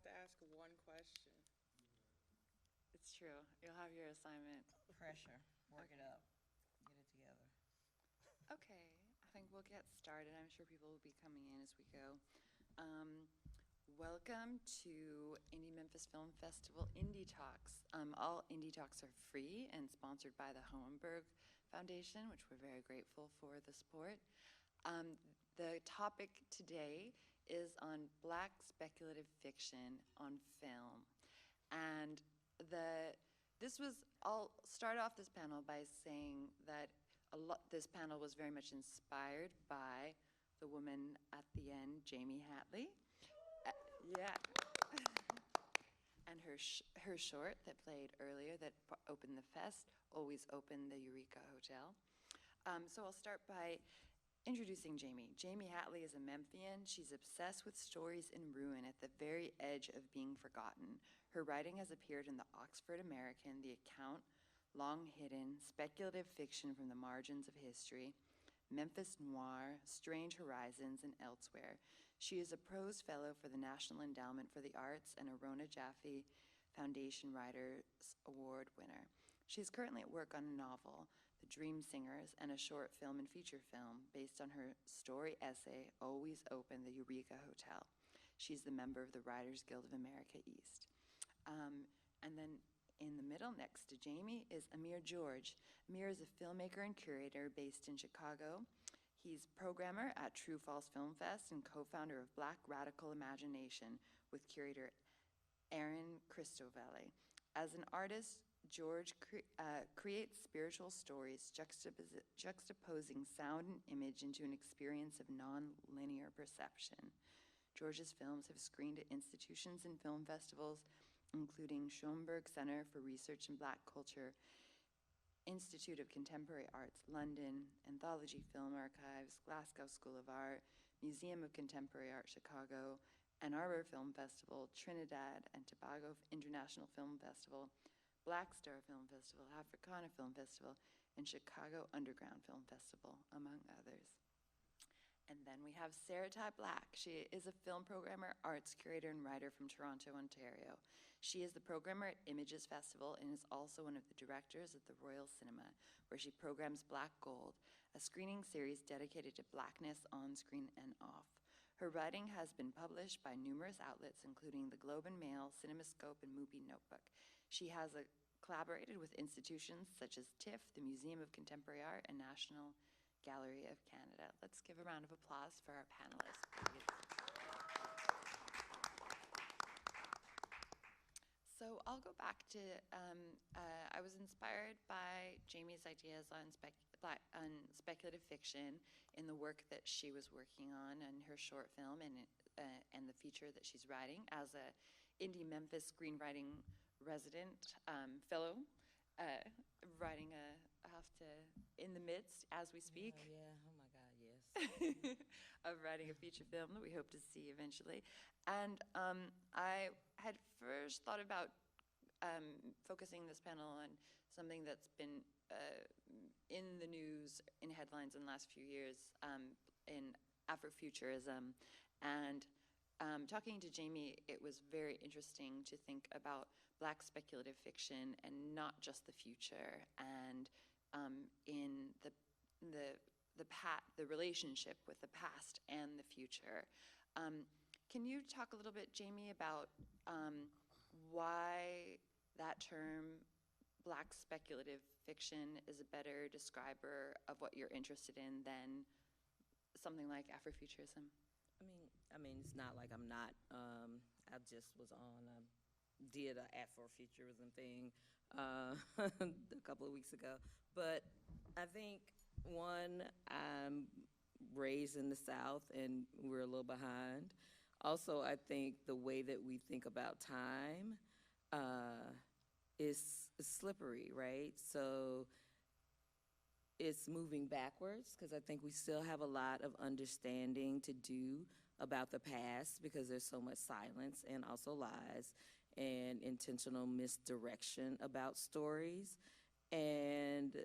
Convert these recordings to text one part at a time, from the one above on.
have to ask one question. It's true. You'll have your assignment. Pressure. Work it up. Get it together. Okay, I think we'll get started. I'm sure people will be coming in as we go. Welcome to Indie Memphis Film Festival IndieTalks. All IndieTalks are free and sponsored by the Hohenberg Foundation, which we're very grateful for the support. The topic today is on Black speculative fiction on film. And I'll start off this panel by saying that this panel was very much inspired by the woman at the end, Jamey Hatley. Yeah. And her short that played earlier that opened the fest, always Open The Eureka Hotel. So I'll start by introducing Jamey. Jamey Hatley is a Memphian. She's obsessed with stories in ruin at the very edge of being forgotten. Her writing has appeared in the Oxford American, The Account, Long Hidden, Speculative Fiction from the Margins of History, Memphis Noir, Strange Horizons, and elsewhere. She is a prose fellow for the National Endowment for the Arts and a Rona Jaffe Foundation Writers Award winner. She is currently at work on a novel, The Dream Singers, and a short film and feature film based on her story essay, Always Open The Eureka Hotel. She's the member of the Writers Guild of America East. And then in the middle, next to Jamey, is Amir George. Amir is a filmmaker and curator based in Chicago. He's programmer at True False Film Fest and co-founder of Black Radical Imagination with curator Aaron Cristovelli. As an artist, George creates spiritual stories juxtaposing sound and image into an experience of non-linear perception. George's films have screened at institutions and film festivals, including Schoenberg Center for Research in Black Culture, Institute of Contemporary Arts, London, Anthology Film Archives, Glasgow School of Art, Museum of Contemporary Art, Chicago, Ann Arbor Film Festival, Trinidad and Tobago International Film Festival, Black Star Film Festival, Africana Film Festival, and Chicago Underground Film Festival, among others. And then we have Sarah-Tai Black. She is a film programmer, arts curator, and writer from Toronto, Ontario. She is the programmer at Images Festival and is also one of the directors at the Royal Cinema, where she programs Black Gold, a screening series dedicated to Blackness on screen and off. Her writing has been published by numerous outlets, including the Globe and Mail, CinemaScope, and Movie Notebook. She has collaborated with institutions such as TIFF, the Museum of Contemporary Art, and National Gallery of Canada. Let's give a round of applause for our panelists, please. So I'll go back to, I was inspired by Jamey's ideas on speculative fiction in the work that she was working on in her short film and the feature that she's writing as a Indie Memphis screenwriting resident fellow. Writing in the midst as we speak. Oh, yeah, oh my God, yes. Of writing a feature film that we hope to see eventually. And I had first thought about focusing this panel on something that's been in the news, in headlines in the last few years, in Afrofuturism. And talking to Jamey, it was very interesting to think about Black speculative fiction and not just the future, and in the relationship with the past and the future. Can you talk a little bit, Jamey, about why that term, Black speculative fiction, is a better describer of what you're interested in than something like Afrofuturism? I mean, it's not like I'm not. I just was on, did an Afrofuturism thing a couple of weeks ago. But I think, one, I'm raised in the South and we're a little behind. Also, I think the way that we think about time is slippery, right? So it's moving backwards, because I think we still have a lot of understanding to do about the past, because there's so much silence and also lies and intentional misdirection about stories. And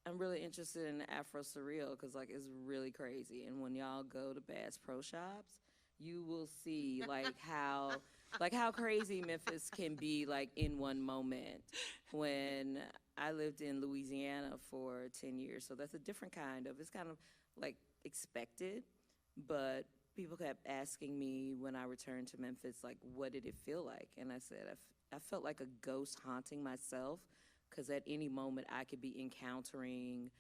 I'm really interested in Afro Surreal, because like it's really crazy. And when y'all go to Bass Pro Shops, you will see like how crazy Memphis can be like in one moment. When I lived in Louisiana for 10 years, so that's a different it's kind of like expected, but people kept asking me when I returned to Memphis, like, what did it feel like? And I said, I felt like a ghost haunting myself, because at any moment I could be encountering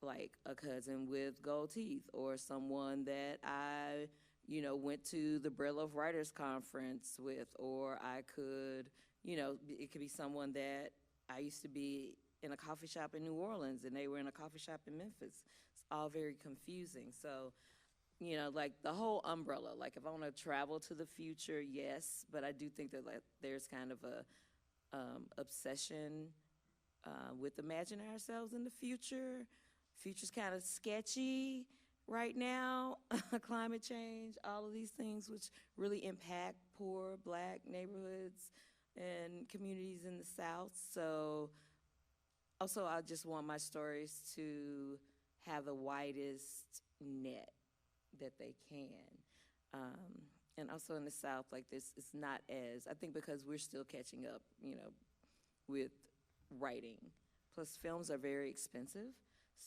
like a cousin with gold teeth, or someone that I, went to the Brill of Writers Conference with, or I could, it could be someone that I used to be in a coffee shop in New Orleans and they were in a coffee shop in Memphis. It's all very confusing. So, like the whole umbrella, like if I want to travel to the future, yes, but I do think that like, there's kind of a obsession with imagining ourselves in the future. Future's kind of sketchy right now. Climate change, all of these things which really impact poor Black neighborhoods and communities in the South. So also I just want my stories to have the widest net that they can. And also in the South, like this, it's not as, I think because we're still catching up, with writing. Plus films are very expensive.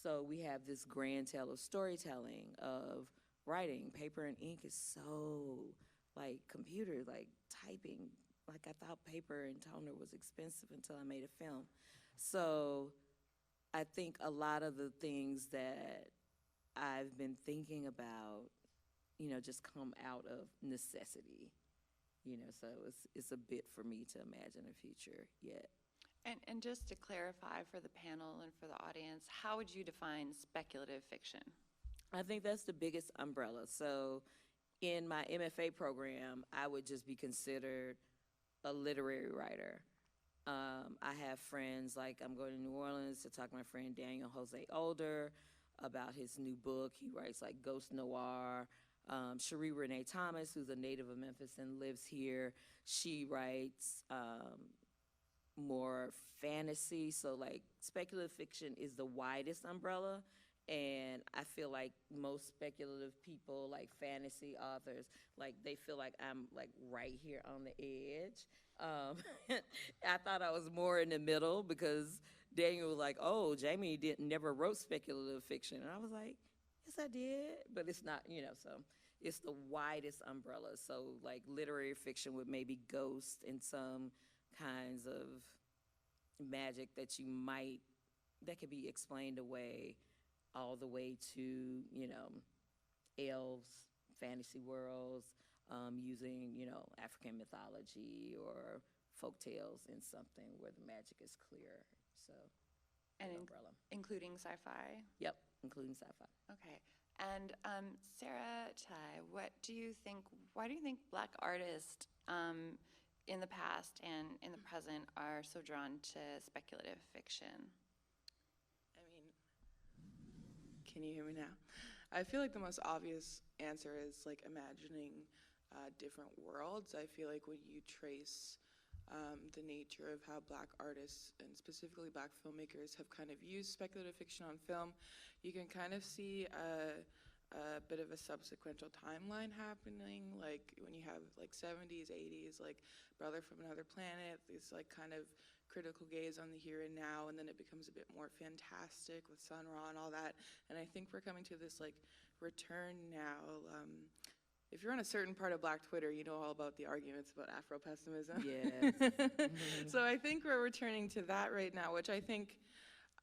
So we have this grand tale of storytelling, of writing. Paper and ink is so, like computer, like typing. Like I thought paper and toner was expensive until I made a film. So I think a lot of the things that I've been thinking about, just come out of necessity, so it's a bit for me to imagine a future yet. And just to clarify for the panel and for the audience, how would you define speculative fiction? I think that's the biggest umbrella. So in my MFA program, I would just be considered a literary writer. I have friends, like I'm going to New Orleans to talk to my friend Daniel Jose Older about his new book. He writes like ghost noir. Cherie Renee Thomas, who's a native of Memphis and lives here, she writes more fantasy. So like speculative fiction is the widest umbrella, and I feel like most speculative people, like fantasy authors, like they feel like I'm like right here on the edge. I thought I was more in the middle, because Daniel was like, oh, Jamey never wrote speculative fiction. And I was like, yes, I did. But it's not, so it's the widest umbrella. So like literary fiction with maybe ghosts and some kinds of magic that that could be explained away, all the way to, elves, fantasy worlds, using, African mythology or folk tales in something where the magic is clear. So, and umbrella. Including sci-fi? Yep, including sci-fi. Okay. And Sarah-Tai, why do you think Black artists in the past and in the present are so drawn to speculative fiction? I mean, can you hear me now? I feel like the most obvious answer is like imagining different worlds. I feel like when you trace the nature of how Black artists and specifically Black filmmakers have kind of used speculative fiction on film, you can kind of see a bit of a subsequential timeline happening, like when you have like 70s, 80s, like Brother from Another Planet, this like kind of critical gaze on the here and now, and then it becomes a bit more fantastic with Sun Ra and all that. And I think we're coming to this like return now. If you're on a certain part of Black Twitter, you know all about the arguments about Afro-pessimism. Yes. So I think we're returning to that right now, which I think,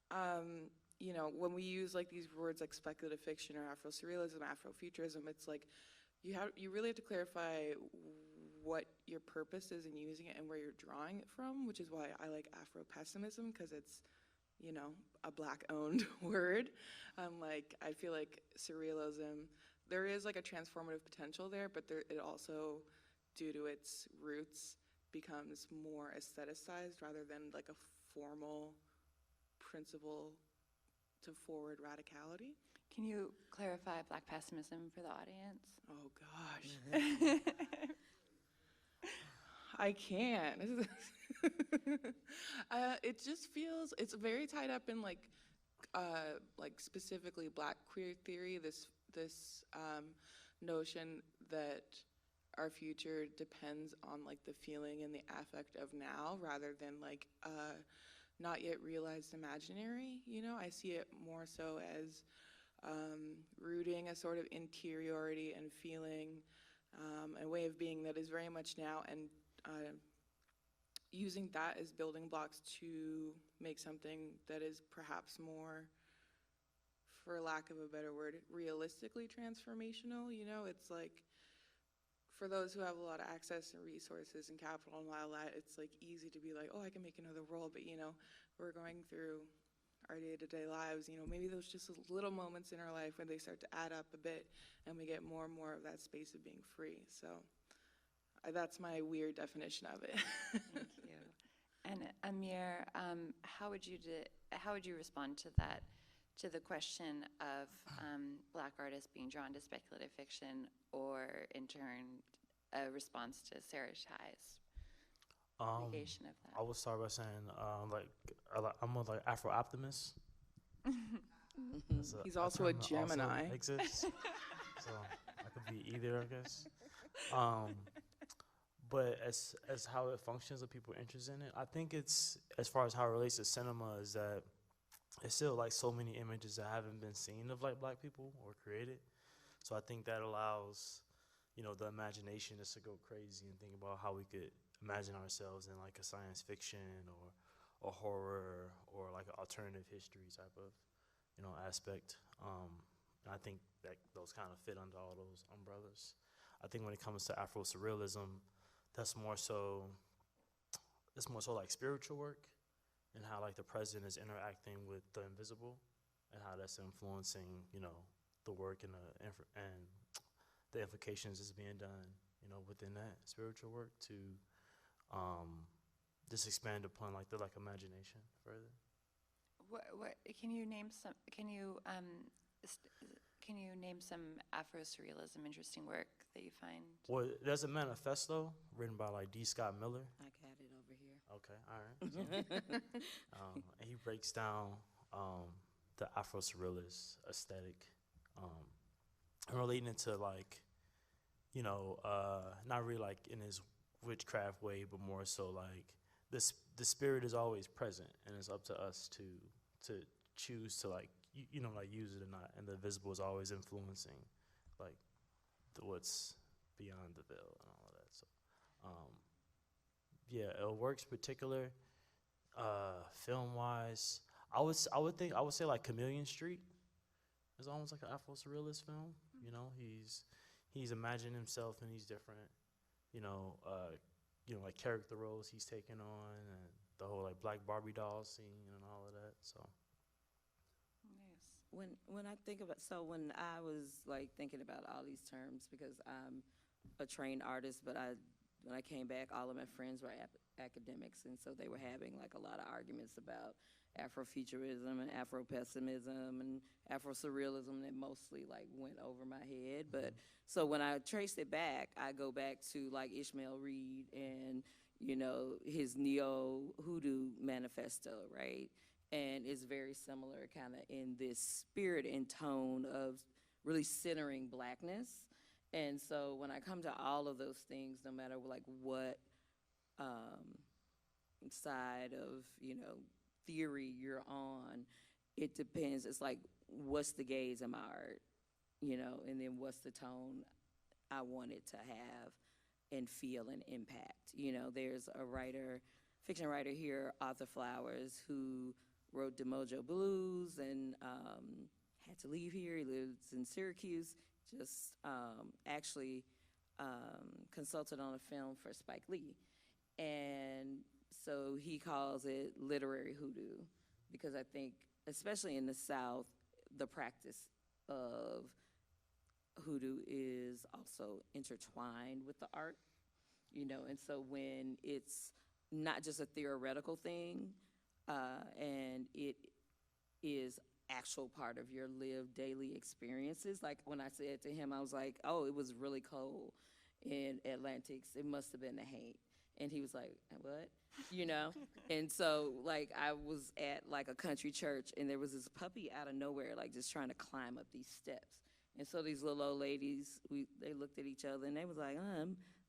when we use like these words like speculative fiction or Afro-surrealism, Afro-futurism, it's like you really have to clarify what your purpose is in using it and where you're drawing it from, which is why I like Afro-pessimism, because it's, a Black-owned word. I feel like surrealism, there is like a transformative potential there, but it also, due to its roots, becomes more aestheticized rather than like a formal principle to forward radicality. Can you clarify Black pessimism for the audience? Oh gosh. I can't. It just feels, it's very tied up in like specifically Black queer theory, this notion that our future depends on like the feeling and the affect of now rather than like not yet realized imaginary. You know, I see it more so as rooting a sort of interiority and feeling, a way of being that is very much now, and using that as building blocks to make something that is perhaps more, for lack of a better word, realistically transformational. You know, it's like, for those who have a lot of access and resources and capital and all that, it's like easy to be like, oh, I can make another world, but you know, we're going through our day-to-day lives, you know, maybe those just little moments in our life when they start to add up a bit and we get more and more of that space of being free. So that's my weird definition of it. Thank you. And Amir, how would you respond to that, to the question of Black artists being drawn to speculative fiction, or in turn a response to Sarah-Tai's negation of that? I would start by saying, I'm a Afro optimist. He's also a Gemini. Also exists. So I could be either, I guess. But as how it functions, the people interested in it, I think it's, as far as how it relates to cinema, is that it's still like so many images that haven't been seen of like Black people or created. So I think that allows, you know, the imagination just to go crazy and think about how we could imagine ourselves in like a science fiction or a horror or like an alternative history type of, you know, aspect. And I think that those kind of fit under all those umbrellas. I think when it comes to Afro surrealism, that's more so like spiritual work, and how like the present is interacting with the invisible, and how that's influencing, you know, the work and the implications that's being done, you know, within that spiritual work to just expand upon like the imagination further. What can you name some? Can you name some Afro surrealism interesting work that you find? Well, there's a manifesto written by like D. Scott Miller. I got it over here. Okay, all right. And he breaks down the Afro surrealist aesthetic, and relating it to like, you know, not really like in his witchcraft way, but more so like the spirit is always present, and it's up to us to choose to like you know, like use it or not, and the visible is always influencing like what's beyond the veil and all of that. So yeah, it works particular film wise. I would say like Chameleon Street is almost like an Afro surrealist film. You know, he's imagining himself in these different, you know, like character roles he's taking on, and the whole like Black Barbie doll scene and all of that. So Nice. When I think about, so when I was like thinking about all these terms, because I'm a trained artist, but when I came back, all of my friends were academics, and so they were having like a lot of arguments about Afrofuturism and Afro-pessimism and Afro-surrealism that mostly like went over my head. But so when I traced it back, I go back to like Ishmael Reed and, you know, his neo-hoodoo manifesto, right? And it's very similar kind of in this spirit and tone of really centering Blackness. And so when I come to all of those things, no matter like what side of, you know, theory you're on, it depends. It's like, what's the gaze in my art, you know, and then what's the tone I want it to have and feel and impact. You know, there's a writer, fiction writer here, Arthur Flowers, who wrote Demojo Blues and had to leave here. He lives in Syracuse. Just actually consulted on a film for Spike Lee. And so he calls it literary hoodoo, because I think, especially in the South, the practice of hoodoo is also intertwined with the art, you know, and so when it's not just a theoretical thing, and it is actual part of your lived daily experiences. Like when I said to him, I was like, oh, it was really cold in Atlantic. It must have been the hate. And he was like, what? You know? And so like I was at like a country church, and there was this puppy out of nowhere, like just trying to climb up these steps. And so these little old ladies, they looked at each other and they was like,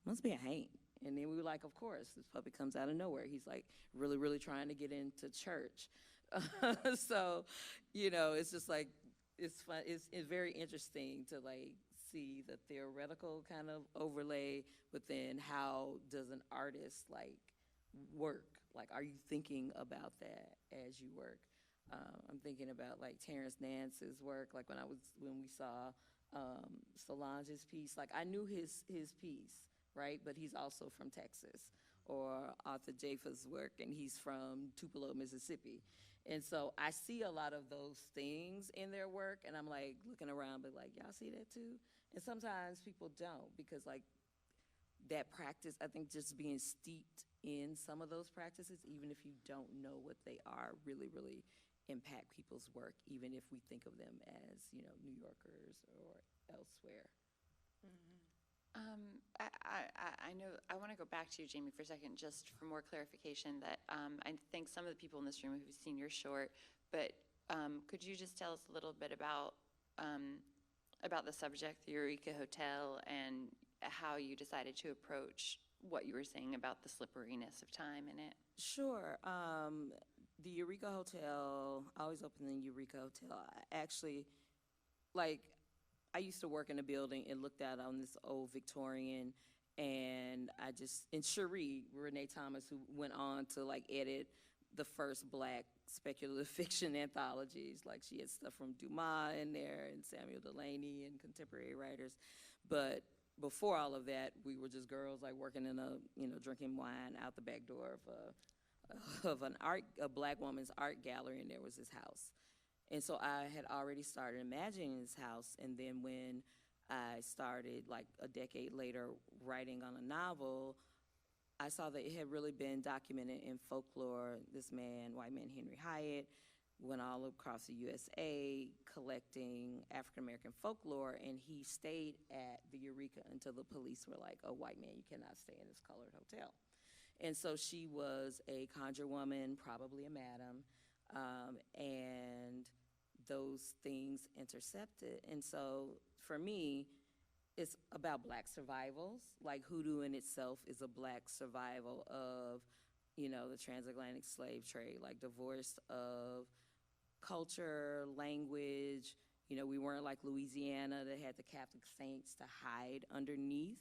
must be a haint. And then we were like, of course, this puppy comes out of nowhere. He's like really, really trying to get into church. So, you know, it's just like, it's fun. It's very interesting to like see the theoretical kind of overlay, but then how does an artist like work? Like, are you thinking about that as you work? I'm thinking about like Terrence Nance's work, like when we saw Solange's piece, like I knew his piece, right? But he's also from Texas. Or Arthur Jafa's work, and he's from Tupelo, Mississippi. And so I see a lot of those things in their work, and I'm like looking around, but like, y'all see that too? And sometimes people don't, because like that practice, I think just being steeped in some of those practices, even if you don't know what they are, really, really impact people's work, even if we think of them as, you know, New Yorkers or elsewhere. I know, I want to go back to you, Jamey, for a second, just for more clarification that I think some of the people in this room have seen your short, but could you just tell us a little bit about the subject, the Eureka Hotel, and how you decided to approach what you were saying about the slipperiness of time in it? Sure. The Eureka Hotel, I always open the Eureka Hotel. I actually, like, I used to work in a building and looked out on this old Victorian, and and Cherie, Renee Thomas, who went on to like edit the first Black speculative fiction anthologies. Like she had stuff from Dumas in there and Samuel Delany and contemporary writers. But before all of that, we were just girls like working in drinking wine out the back door of a Black woman's art gallery, and there was this house. And so I had already started imagining this house, and then when I started, like a decade later, writing on a novel, I saw that it had really been documented in folklore. This man, white man Henry Hyatt, went all across the USA collecting African-American folklore, and he stayed at the Eureka until the police were like, oh, white man, you cannot stay in this colored hotel. And so she was a conjure woman, probably a madam, and those things intercepted. And so for me, it's about Black survivals. Like hoodoo in itself is a Black survival of, you know, the transatlantic slave trade, like divorced of culture, language. You know, we weren't like Louisiana that had the Catholic saints to hide underneath.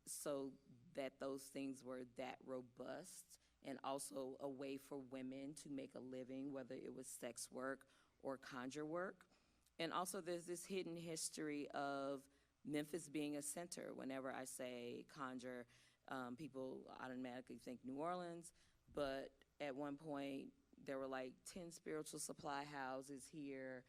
So that those things were that robust, and also a way for women to make a living, whether it was sex work or conjure work. And also there's this hidden history of Memphis being a center. Whenever I say conjure, people automatically think New Orleans, but at one point there were like 10 spiritual supply houses here.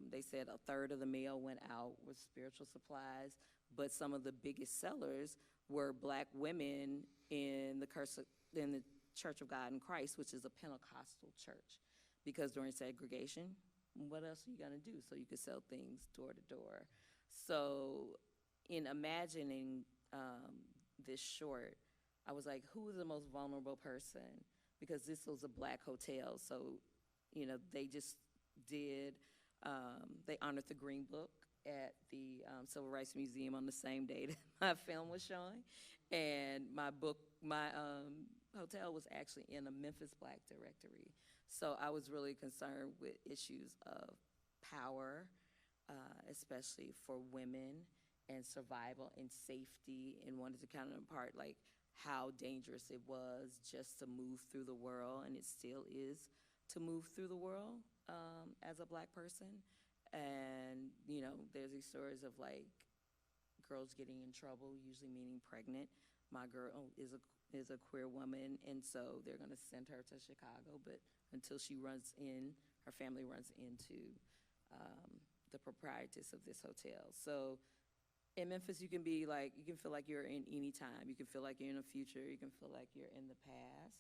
They said a third of the mail went out with spiritual supplies, but some of the biggest sellers were Black women in the Church of God in Christ, which is a Pentecostal church. Because during segregation, what else are you gonna do? So you could sell things door to door. So in imagining this short, I was like, who is the most vulnerable person? Because this was a Black hotel, so, you know, they just did, they honored the Green Book at the Civil Rights Museum on the same day that my film was showing. And my hotel was actually in a Memphis Black directory. So I was really concerned with issues of power, especially for women, and survival and safety, and wanted to kind of impart like how dangerous it was just to move through the world, and it still is to move through the world as a Black person. And, you know, there's these stories of like girls getting in trouble, usually meaning pregnant. My girl is a queer woman, and so they're gonna send her to Chicago, but until she her family runs into the proprietress of this hotel. So in Memphis, you can feel like you're in any time. You can feel like you're in the future. You can feel like you're in the past.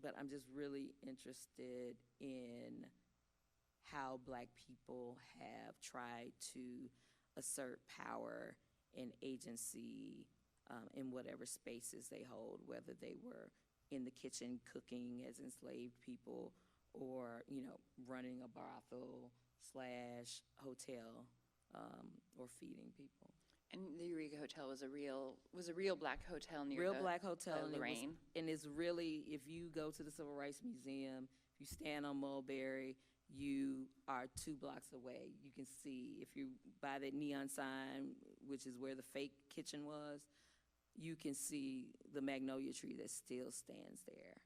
But I'm just really interested in how Black people have tried to assert power and agency in whatever spaces they hold, whether they were in the kitchen cooking as enslaved people, or, you know, running a brothel, / hotel, or feeding people. And the Eureka Hotel was a real black hotel near Real the, black hotel, and Lorraine. it's really, if you go to the Civil Rights Museum, if you stand on Mulberry, you are 2 blocks away. You can see, if you buy that neon sign, which is where the fake kitchen was, you can see the magnolia tree that still stands there.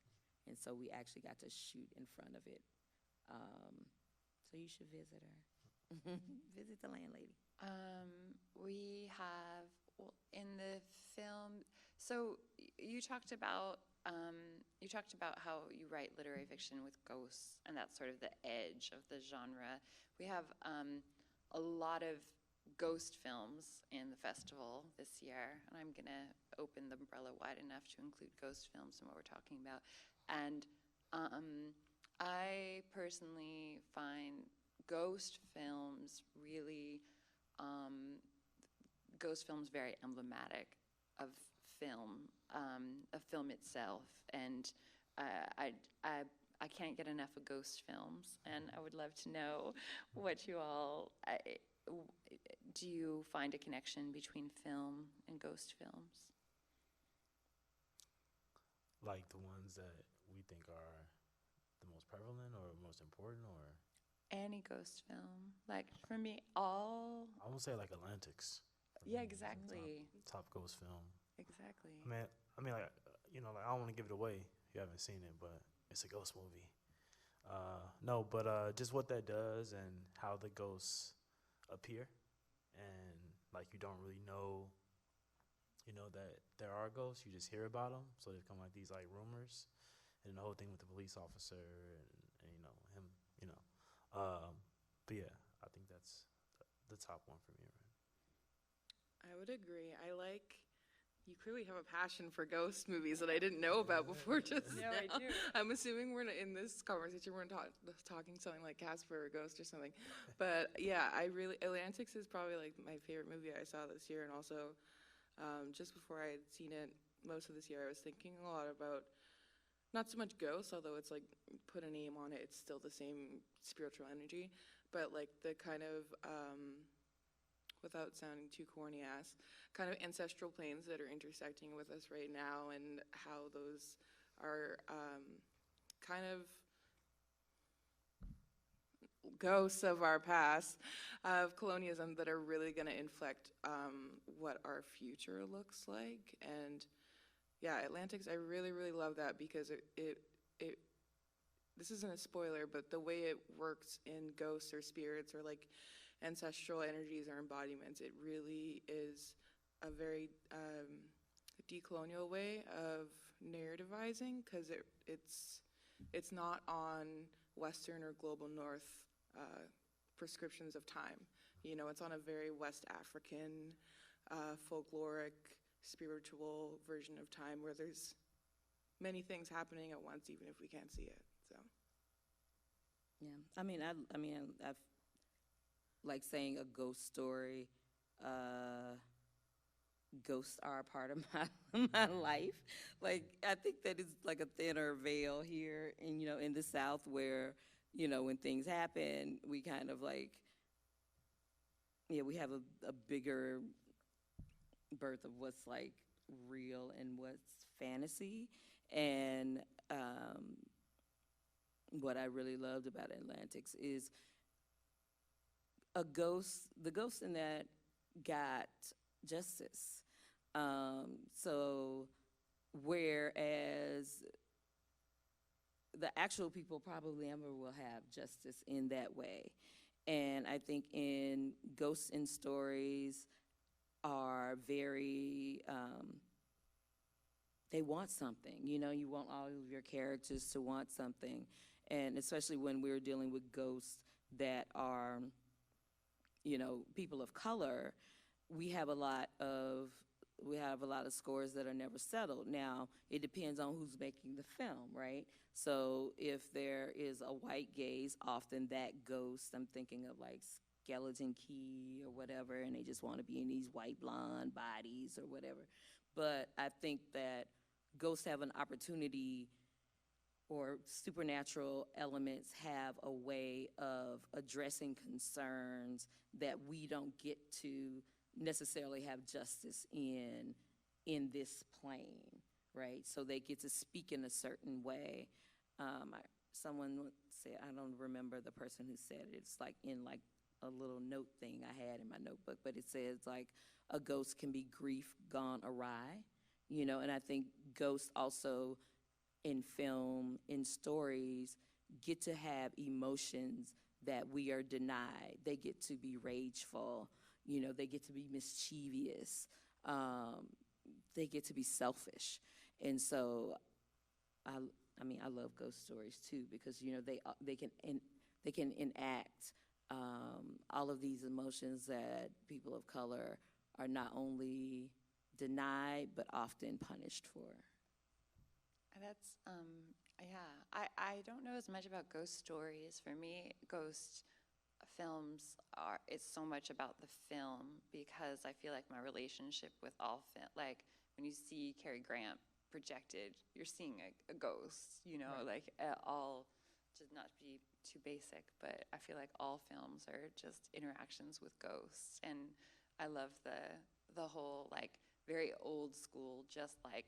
And so we actually got to shoot in front of it. So you should visit her. Visit the landlady. We have, well, in the film, so you talked about how you write literary fiction with ghosts, and that's sort of the edge of the genre. We have a lot of ghost films in the festival this year, and I'm gonna open the umbrella wide enough to include ghost films in what we're talking about. And I personally find ghost films really, very emblematic of film itself. And I can't get enough of ghost films, and I would love to know what you all, do you find a connection between film and ghost films? Like the ones that we think are the most prevalent or most important, or? Any ghost film. Like, for me, all... I won't say like Atlantics. Yeah, exactly. Top ghost film. Exactly. I mean, like, like, I don't want to give it away if you haven't seen it, but it's a ghost movie. No, but just what that does and how the ghosts appear, and like you don't really know, that there are ghosts. You just hear about them, so they come like these like rumors, and the whole thing with the police officer and him, But yeah, I think that's the top one for me. Right? I would agree. You clearly have a passion for ghost movies that I didn't know about before just No, I now. do. I'm assuming in this conversation we're talking something like Casper or Ghost or something. But yeah, Atlantics is probably like my favorite movie I saw this year. And also, just before I had seen it most of this year, I was thinking a lot about not so much ghosts, although it's like put a name on it, it's still the same spiritual energy, but like the kind of, without sounding too corny ass, kind of ancestral planes that are intersecting with us right now, and how those are kind of ghosts of our past, of colonialism, that are really going to inflect what our future looks like. And yeah, Atlantics, I really, really love that, because it this isn't a spoiler, but the way it works in ghosts or spirits or like ancestral energies or embodiments, it really is a very decolonial way of narrativizing, because it's not on Western or global North prescriptions of time. It's on a very West African, folkloric, spiritual version of time, where there's many things happening at once, even if we can't see it. So Yeah, I've like saying a ghost story. Ghosts are a part of my life. Like, I think that it's like a thinner veil here in the South, where when things happen, we kind of like, we have a bigger birth of what's like real and what's fantasy. And what I really loved about Atlantics is the ghost in that got justice. So whereas the actual people probably never will have justice in that way. And I think in ghosts in stories are very, they want something, you want all of your characters to want something. And especially when we're dealing with ghosts that are, people of color, we have a lot of scores that are never settled. Now, it depends on who's making the film, right? So if there is a white gaze, often that ghost, I'm thinking of like Skeleton Key or whatever, and they just want to be in these white blonde bodies or whatever. But I think that ghosts have an opportunity or supernatural elements have a way of addressing concerns that we don't get to necessarily have justice in this plane, right? So they get to speak in a certain way. Someone said, I don't remember the person who said it, it's like in like a little note thing I had in my notebook, but it says like a ghost can be grief gone awry, you know, and I think ghosts also in film, in stories, get to have emotions that we are denied. They get to be rageful, you know, they get to be mischievous, they get to be selfish. And so I mean, I love ghost stories too, because, you know, they can enact all of these emotions that people of color are not only denied, but often punished for. That's, yeah, I don't know as much about ghost stories. For me, ghost films it's so much about the film, because I feel like my relationship with all film, like when you see Cary Grant projected, you're seeing a ghost, you know, right. Like all, to not be too basic, but I feel like all films are just interactions with ghosts. And I love the whole, like, very old school, just like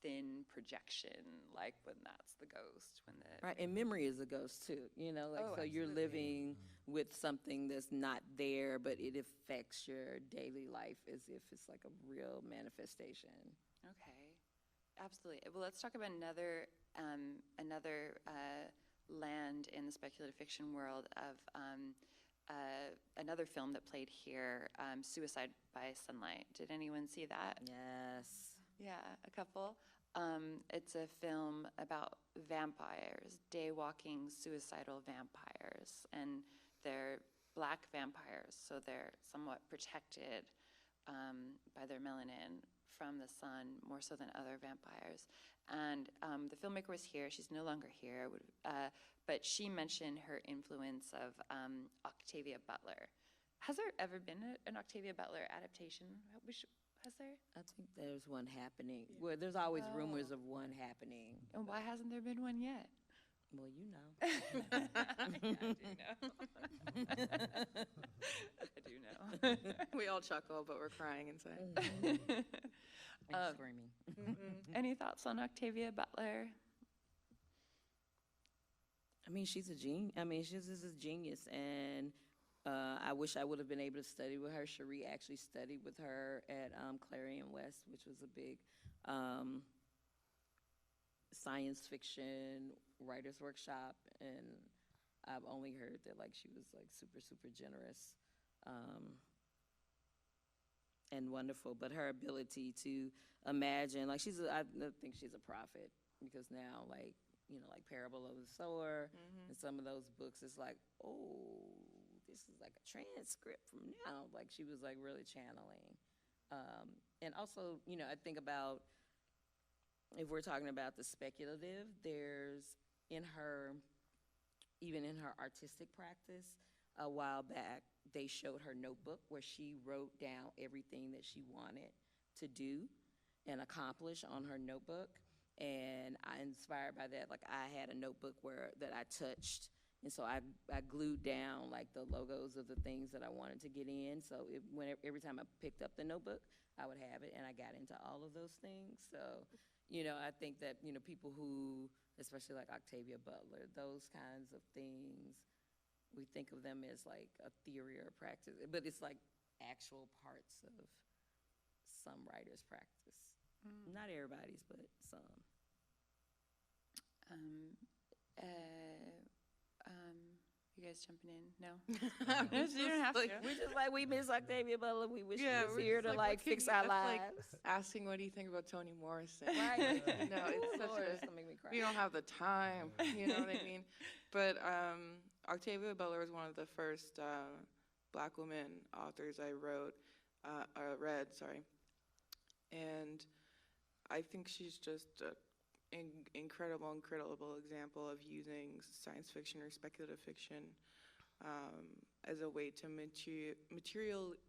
thin projection, like when that's the ghost, when the right. And memory is a ghost too, you know, like, so you're living with something that's not there, but it affects your daily life as if it's like a real manifestation. Okay, absolutely. Well, let's talk about another land in the speculative fiction world of another film that played here, Suicide by Sunlight. Did anyone see that? Yes. Yeah, a couple. It's a film about vampires, day-walking suicidal vampires, and they're black vampires, so they're somewhat protected by their melanin from the sun, more so than other vampires. And the filmmaker was here. She's no longer here, but she mentioned her influence of Octavia Butler. Has there ever been an Octavia Butler adaptation? Has there? I think there's one happening. Yeah. Well, there's always rumors of one happening. And why hasn't there been one yet? Well, you know. I do know. We all chuckle, but we're crying inside. And screaming. Any thoughts on Octavia Butler? I mean, she's a genius. I mean, she's a genius, and I wish I would have been able to study with her. Cherie actually studied with her at Clarion West, which was a big science fiction writers workshop, and I've only heard that like she was like super, super generous and wonderful. But her ability to imagine, like I think she's a prophet, because now, like, you know, like Parable of the Sower and some of those books, it's like, oh, this is like a transcript from now. Like, she was like really channeling. And also, you know, I think about, if we're talking about the speculative, there's even in her artistic practice, a while back, they showed her notebook where she wrote down everything that she wanted to do and accomplish on her notebook. And I inspired by that. Like, I had a notebook that I touched, and so I glued down like the logos of the things that I wanted to get in. So every time I picked up the notebook, I would have it, and I got into all of those things. So, you know, I think that, you know, people who, especially like Octavia Butler, those kinds of things, we think of them as like a theory or a practice, but it's like actual parts of some writer's practice. Not everybody's, but some. You guys jumping in? No? You don't have to. We're just like, we miss Octavia Butler. We wish she was we're here to like fix our lives. Like asking, what do you think about Toni Morrison? Right. You know, it's such Lord, it's gonna make me cry. we don't have the time, you know what I mean? But Octavia Butler was one of the first Black women authors I read, and I think she's just an incredible example of using science fiction or speculative fiction as a way to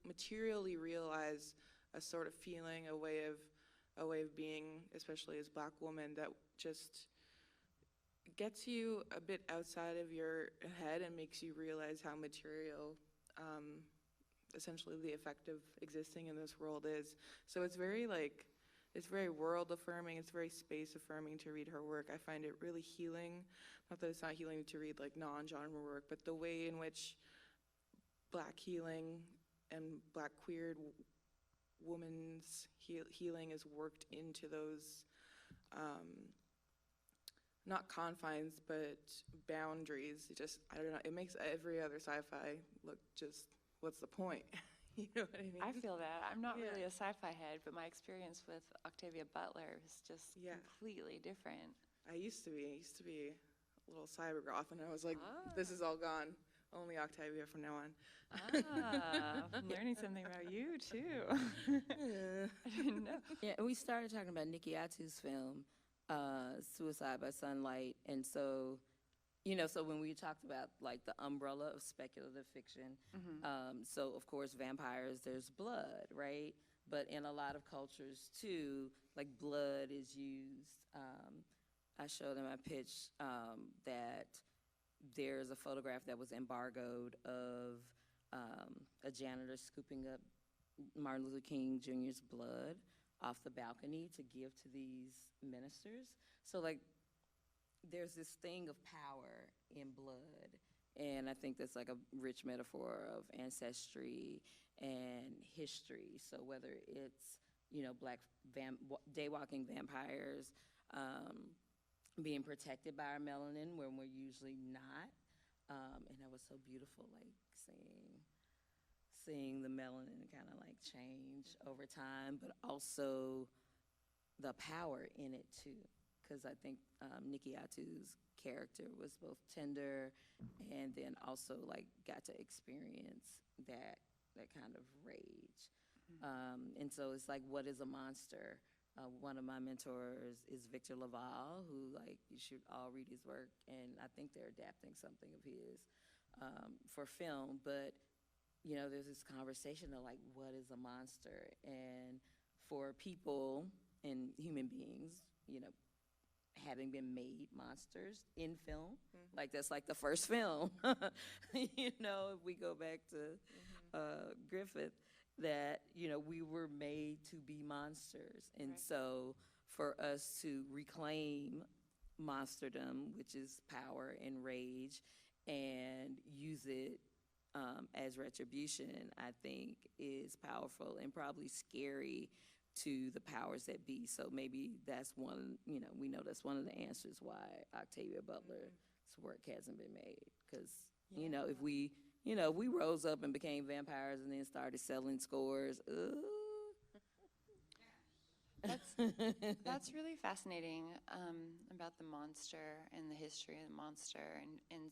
materially realize a sort of feeling, a way of being, especially as Black women, that just, gets you a bit outside of your head and makes you realize how material essentially the effect of existing in this world is. So it's very world affirming, it's very space affirming to read her work. I find it really healing. Not that it's not healing to read like non-genre work, but the way in which Black healing and Black queered woman's healing is worked into those not confines, but boundaries. I don't know, it makes every other sci-fi look just, what's the point? You know what I mean? I feel that. I'm not really a sci-fi head, but my experience with Octavia Butler is just completely different. I used to be a little cyber goth, and I was like, this is all gone. Only Octavia from now on. I'm learning something about you, too. I didn't know. Yeah, and we started talking about Nikki Atu's film, Suicide by Sunlight, and so, so when we talked about like the umbrella of speculative fiction, so of course vampires, there's blood, right? But in a lot of cultures too, like blood is used. I showed in my pitch that there's a photograph that was embargoed of a janitor scooping up Martin Luther King Jr.'s blood off the balcony to give to these ministers. So like there's this thing of power in blood, and I think that's like a rich metaphor of ancestry and history. So whether it's Black daywalking vampires being protected by our melanin when we're usually not, and that was so beautiful, like seeing the melanin kind of like change over time, but also the power in it too. Because I think Nikki Atu's character was both tender and then also like got to experience that kind of rage. And so it's like, what is a monster? One of my mentors is Victor Laval, who like you should all read his work, and I think they're adapting something of his for film. But there's this conversation of like, what is a monster? And for people and human beings, having been made monsters in film, like that's like the first film. If we go back to Griffith, that we were made to be monsters, and so for us to reclaim monsterdom, which is power and rage, and use it as retribution, I think is powerful and probably scary to the powers that be. So maybe that's one, we know that's one of the answers why Octavia Butler's work hasn't been made. Because, if we rose up and became vampires and then started selling scores, That's really fascinating about the monster and the history of the monster and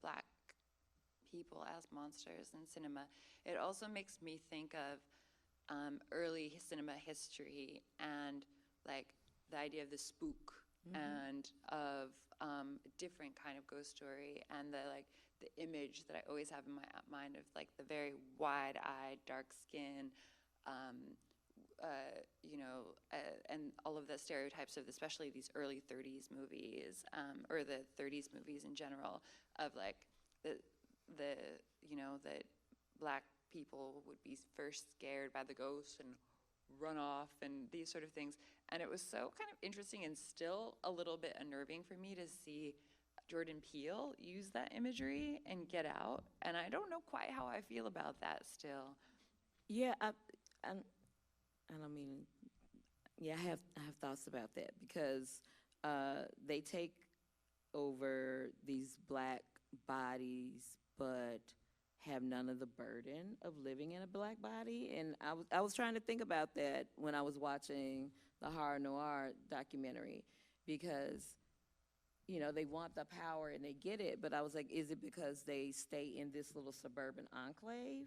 Black people as monsters in cinema. It also makes me think of early cinema history and like the idea of the spook and of a different kind of ghost story, and the image that I always have in my mind of like the very wide-eyed, dark skin, and all of the stereotypes of especially these early 30s movies, or the 30s movies in general, of like that Black people would be first scared by the ghost and run off and these sort of things. And it was so kind of interesting and still a little bit unnerving for me to see Jordan Peele use that imagery and Get Out. And I don't know quite how I feel about that still. Yeah, I have thoughts about that, because they take over these Black bodies, but have none of the burden of living in a Black body. And I was trying to think about that when I was watching the horror noir documentary, because they want the power and they get it, but I was like, is it because they stay in this little suburban enclave?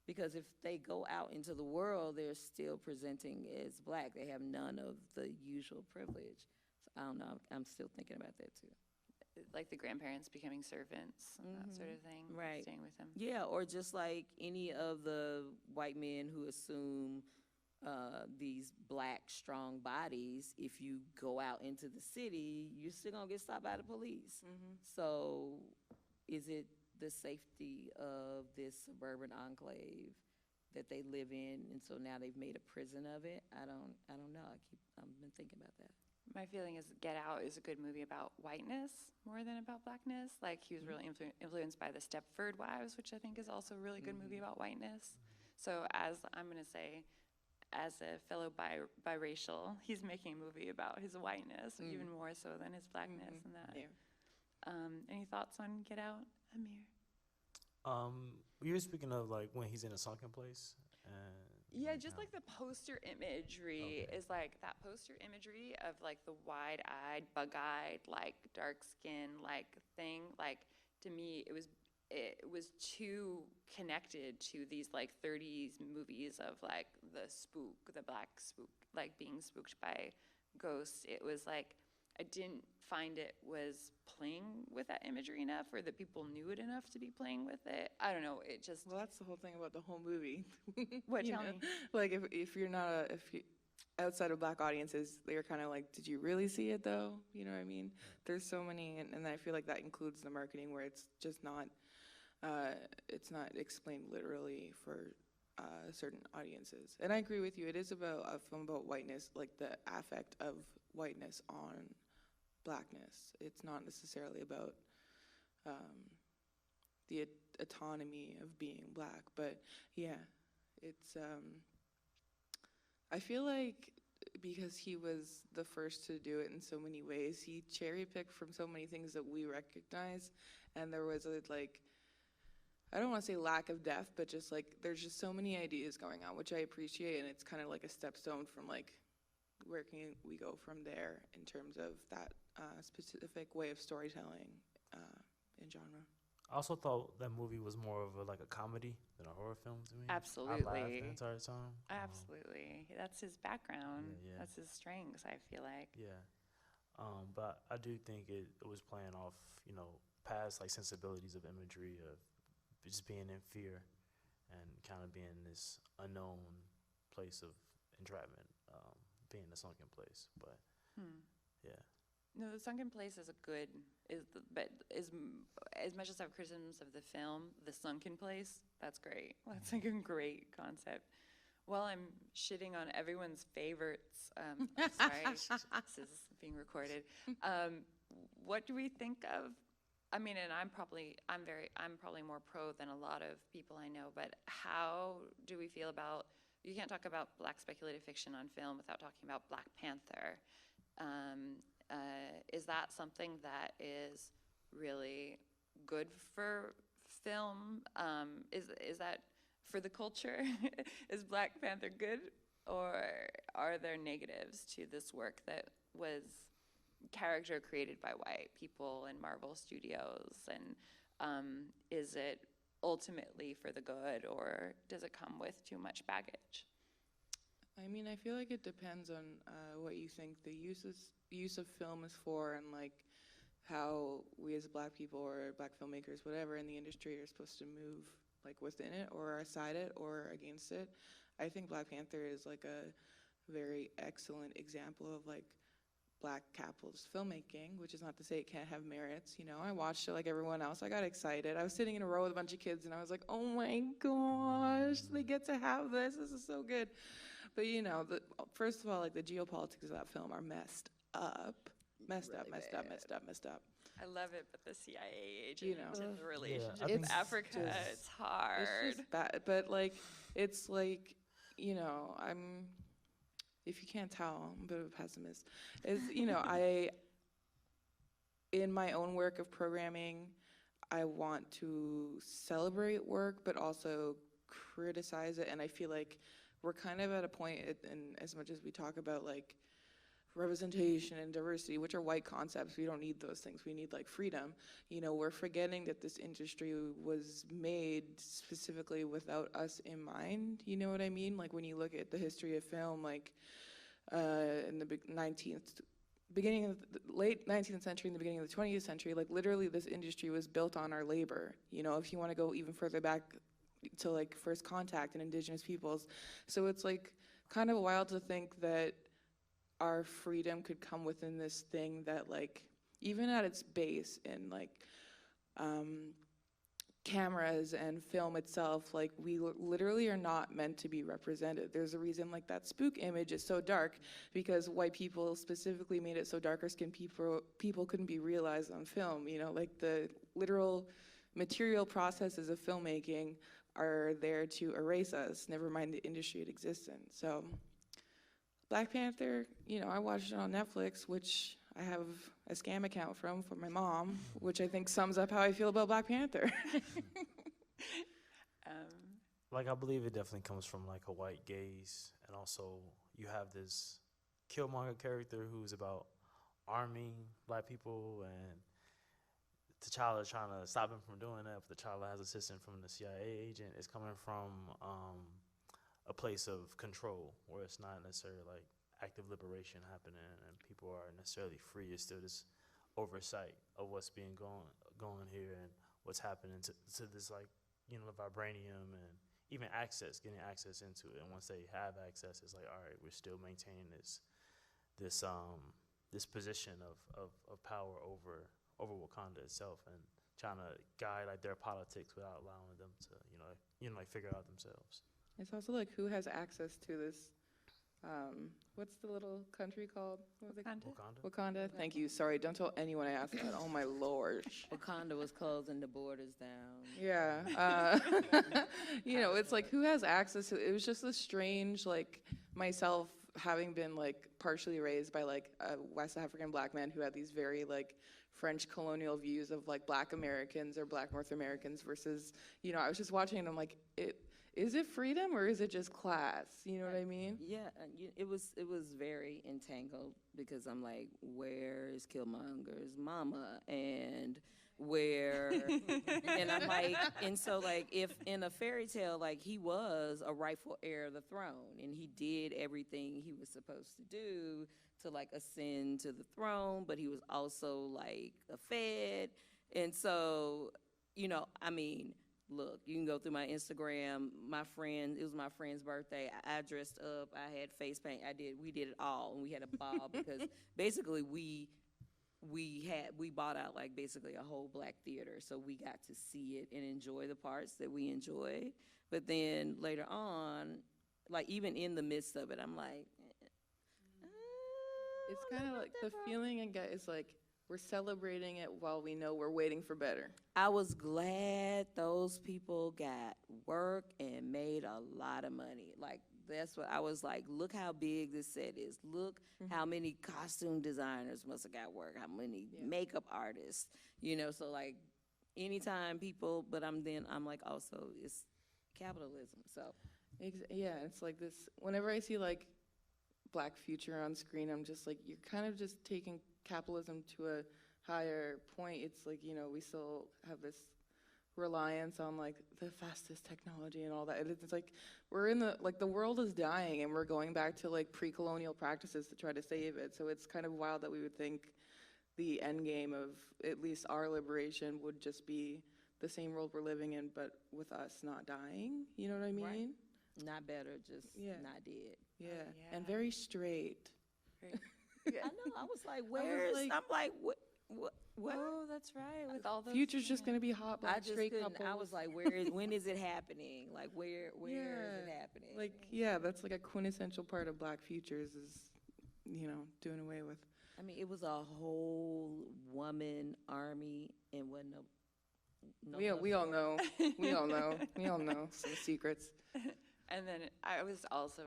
Because if they go out into the world, they're still presenting as Black. They have none of the usual privilege. So I don't know, I'm still thinking about that too. Like the grandparents becoming servants and that sort of thing, right? Staying with them. Yeah, or just like any of the white men who assume these black strong bodies, if you go out into the city, you're still gonna get stopped by the police. So is it the safety of this suburban enclave that they live in, and so now they've made a prison of it? I don't know. I've been thinking about that. My feeling is Get Out is a good movie about whiteness more than about blackness. Like, he was really influenced by the Stepford Wives, which I think is also a really good movie about whiteness. So I'm going to say, as a fellow biracial, he's making a movie about his whiteness, even more so than his blackness and that. Yeah. Any thoughts on Get Out, Amir? You were speaking of like when he's in a sunken place. Yeah, just like the poster imagery is like that poster imagery of like the wide-eyed, bug-eyed, like dark skin, like thing. Like, to me, it was too connected to these like 30s movies of like the black spook, like being spooked by ghosts. It was like, I didn't find it was playing with that imagery enough, or that people knew it enough to be playing with it. I don't know. It just. Well, that's the whole thing about the whole movie. What? You Tell know? me. Like, if you're not outside of black audiences, they're kind of like, did you really see it though? You know what I mean? There's so many, and I feel like that includes the marketing where it's just not, it's not explained literally for certain audiences. And I agree with you. It is about a film about whiteness, like the affect of whiteness on blackness. It's not necessarily about the autonomy of being black, but yeah, it's I feel like because he was the first to do it in so many ways, he cherry-picked from so many things that we recognize, and there was a, like, I don't want to say lack of depth, but just like there's just so many ideas going on, which I appreciate, and it's kind of like a stepstone from like where can we go from there in terms of that specific way of storytelling in genre. I also thought that movie was more of like a comedy than a horror film to me. Absolutely. I laughed the entire time. Absolutely. That's his background. Yeah. That's his strengths, I feel like. Yeah. But I do think it was playing off, past like sensibilities of imagery of just being in fear and kind of being this unknown place of entrapment, being a sunken place. But yeah. No, The Sunken Place is but as much as I have criticisms of the film, The Sunken Place, that's great. That's like a great concept. While I'm shitting on everyone's favorites, sorry, this is being recorded. What do we think of? I mean, and I'm probably more pro than a lot of people I know. But how do we feel about? You can't talk about black speculative fiction on film without talking about Black Panther. Is that something that is really good for film? Is that for the culture? Is Black Panther good, or are there negatives to this work that was character created by white people in Marvel Studios? And is it ultimately for the good, or does it come with too much baggage? I mean, I feel like it depends on what you think the use of film is for, and like how we as black people or black filmmakers, whatever, in the industry are supposed to move like within it or aside it or against it. I think Black Panther is like a very excellent example of like black capitalist filmmaking, which is not to say it can't have merits. I watched it like everyone else. I got excited. I was sitting in a row with a bunch of kids and I was like, oh my gosh, they get to have this. This is so good. But first of all, like the geopolitics of that film are messed up. Messed up. I love it, but the CIA agent and the relationship Yeah, with Africa, it's hard. It's just bad. But like, it's like, I'm, if you can't tell, I'm a bit of a pessimist. In my own work of programming, I want to celebrate work, but also criticize it. And I feel like we're kind of at a point, and as much as we talk about like representation and diversity, which are white concepts, we don't need those things. We need like freedom. We're forgetting that this industry was made specifically without us in mind. You know what I mean? Like when you look at the history of film, like in the beginning of the late 19th century and the beginning of the 20th century, like literally this industry was built on our labor. If you want to go even further back to like first contact and indigenous peoples. So it's like kind of wild to think that our freedom could come within this thing that, like, even at its base in, like, cameras and film itself, like, we literally are not meant to be represented. There's a reason, like, that spook image is so dark, because white people specifically made it so darker skinned people couldn't be realized on film, you know, like the literal material processes of filmmaking are there to erase us, never mind the industry it exists in. So Black Panther, you know, I watched it on Netflix, which I have a scam account from my mom, which I think sums up how I feel about Black Panther. Like, I believe it definitely comes from like a white gaze, and also you have this Killmonger character who's about arming black people, and T'Challa is trying to stop him from doing that, but T'Challa has assistance from the CIA agent. It's coming from a place of control, where it's not necessarily like active liberation happening and people are necessarily free. It's still this oversight of what's being going here and what's happening to this, like, you know, vibranium, and even getting access into it. And once they have access, it's like, all right, we're still maintaining this position of power over Wakanda itself, and trying to guide like their politics without allowing them to, like figure it out themselves. It's also like, who has access to this? What's the little country called? What was it? Wakanda. Thank you. Sorry, don't tell anyone I asked that. Oh my lord. Wakanda was closing the borders down. Yeah. You know, it's like, who has access to it? It was just a strange, like, myself having been like partially raised by like a West African black man who had these very like French colonial views of like Black Americans or Black North Americans versus, you know, I was just watching and I'm like, is it freedom or is it just class? You know what I mean? Yeah, it was very entangled, because I'm like, where is Killmonger's mama, and where, and I'm like, and so like, if in a fairy tale, like, he was a rightful heir of the throne and he did everything he was supposed to do to like ascend to the throne, but he was also like a fed, and so, you know, I mean, look, you can go through my Instagram. It was my friend's birthday. I dressed up. I had face paint. We did it all, and we had a ball because basically we bought out like basically a whole black theater, so we got to see it and enjoy the parts that we enjoyed. But then later on, like even in the midst of it, I'm like, it's kind of like the feeling I get is like, we're celebrating it while we know we're waiting for better. I was glad those people got work and made a lot of money. Like, that's what I was like, look how big this set is. Look how many costume designers must have got work, how many makeup artists, you know, so like anytime people, but I'm like, also it's capitalism, so. Yeah, it's like this, whenever I see like Black future on screen, I'm just like, you're kind of just taking capitalism to a higher point. It's like, you know, we still have this reliance on like the fastest technology and all that. It's like, we're in the world is dying and we're going back to like pre-colonial practices to try to save it. So it's kind of wild that we would think the end game of at least our liberation would just be the same world we're living in, but with us not dying. You know what I mean? Right. Not better, just not dead. Yeah. And very straight. I know. I was like, I'm like, what? Oh, that's right. With all those Future's just gonna be hot Black straight couples. I was like, when is it happening? Like, where is it happening? Like, yeah, that's like a quintessential part of Black futures is, you know, doing away with. I mean, it was a whole woman army and wasn't no. We all know. We all know some secrets. And then I was also